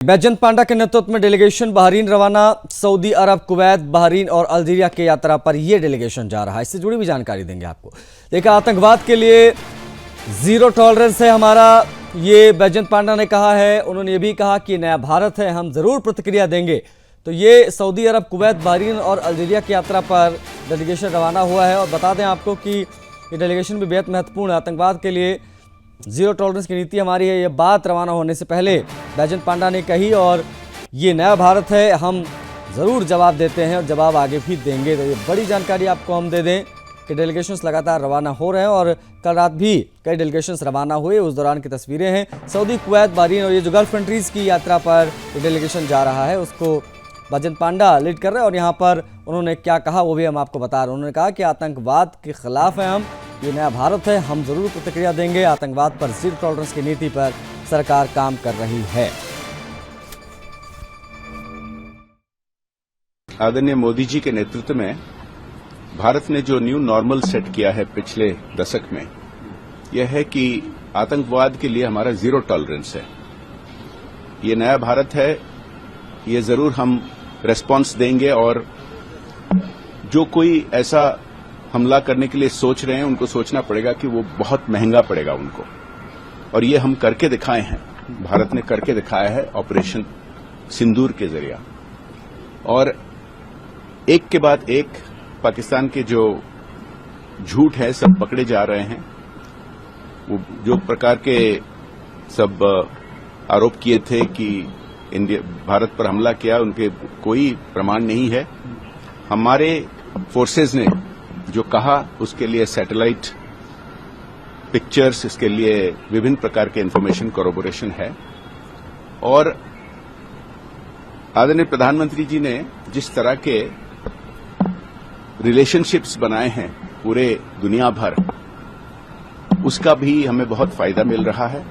बैजंत पांडा के नेतृत्व में डेलीगेशन बहरीन रवाना। सऊदी अरब, कुवैत, बहरीन और अल्जीरिया की यात्रा पर यह डेलीगेशन जा रहा है। इससे जुड़ी भी जानकारी देंगे आपको। देखा, आतंकवाद के लिए जीरो टॉलरेंस है हमारा, ये बैजंत पांडा ने कहा है। उन्होंने ये भी कहा कि नया भारत है, हम जरूर प्रतिक्रिया देंगे। तो ये सऊदी अरब, कुवैत, बहरीन और अल्जीरिया की यात्रा पर डेलीगेशन रवाना हुआ है। और बता दें आपको कि ये डेलीगेशन भी बेहद महत्वपूर्ण है। आतंकवाद के लिए जीरो टॉलरेंस की नीति हमारी है, ये बात रवाना होने से पहले बैजंत पांडा ने कही। और ये नया भारत है, हम ज़रूर जवाब देते हैं और जवाब आगे भी देंगे। तो ये बड़ी जानकारी आपको हम दे दें कि डेलीगेशंस लगातार रवाना हो रहे हैं और कल रात भी कई डेलीगेशंस रवाना हुए। उस दौरान की तस्वीरें हैं। सऊदी, कुवैत, बहरीन और ये जो गल्फ कंट्रीज़ की यात्रा पर ये डेलीगेशन जा रहा है, उसको बैजंत पांडा लीड कर रहे हैं। और यहाँ पर उन्होंने क्या कहा वो भी हम आपको बता रहे हैं। उन्होंने कहा कि आतंकवाद के खिलाफ हैं हम, ये नया भारत है, हम जरूर प्रतिक्रिया देंगे। आतंकवाद पर जीरो टॉलरेंस की नीति पर सरकार काम कर रही है। आदरणीय मोदी जी के नेतृत्व में भारत ने जो न्यू नॉर्मल सेट किया है पिछले दशक में, यह है कि आतंकवाद के लिए हमारा जीरो टॉलरेंस है। ये नया भारत है, ये जरूर हम रेस्पॉन्स देंगे। और जो कोई ऐसा हमला करने के लिए सोच रहे हैं, उनको सोचना पड़ेगा कि वो बहुत महंगा पड़ेगा उनको। और ये हम करके दिखाए हैं, भारत ने करके दिखाया है ऑपरेशन सिंदूर के जरिए। और एक के बाद एक पाकिस्तान के जो झूठ है सब पकड़े जा रहे हैं। वो जो प्रकार के सब आरोप किए थे कि इंडिया भारत पर हमला किया, उनके कोई प्रमाण नहीं है। हमारे फोर्सेज ने जो कहा उसके लिए सैटेलाइट पिक्चर्स, इसके लिए विभिन्न प्रकार के इंफॉर्मेशन कोरोबोरेशन है। और आदरणीय प्रधानमंत्री जी ने जिस तरह के रिलेशनशिप्स बनाए हैं पूरे दुनिया भर, उसका भी हमें बहुत फायदा मिल रहा है।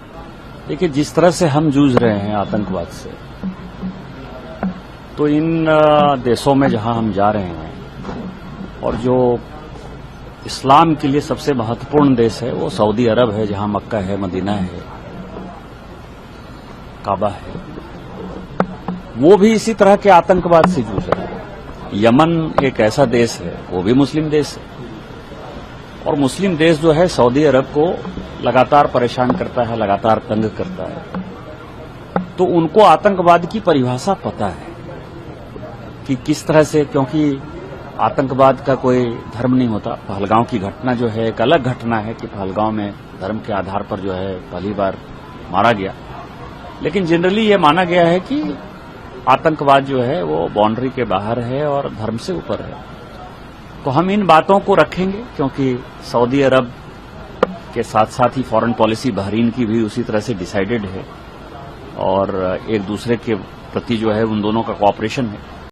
देखिए, जिस तरह से हम जूझ रहे हैं आतंकवाद से, तो इन देशों में जहां हम जा रहे हैं और जो इस्लाम के लिए सबसे महत्वपूर्ण देश है वो सऊदी अरब है, जहां मक्का है, मदीना है, काबा है, वो भी इसी तरह के आतंकवाद से जूझ रहे हैं। यमन एक ऐसा देश है, वो भी मुस्लिम देश है। और मुस्लिम देश जो है सऊदी अरब को लगातार परेशान करता है, लगातार तंग करता है। तो उनको आतंकवाद की परिभाषा पता है कि किस तरह से, क्योंकि आतंकवाद का कोई धर्म नहीं होता। पहलगांव की घटना जो है एक अलग घटना है कि पहलगांव में धर्म के आधार पर जो है पहली बार मारा गया। लेकिन जनरली ये माना गया है कि आतंकवाद जो है वो बाउंड्री के बाहर है और धर्म से ऊपर है। तो हम इन बातों को रखेंगे, क्योंकि सऊदी अरब के साथ साथ ही फॉरेन पॉलिसी बहरीन की भी उसी तरह से डिसाइडेड है और एक दूसरे के प्रति जो है उन दोनों का कोऑपरेशन है।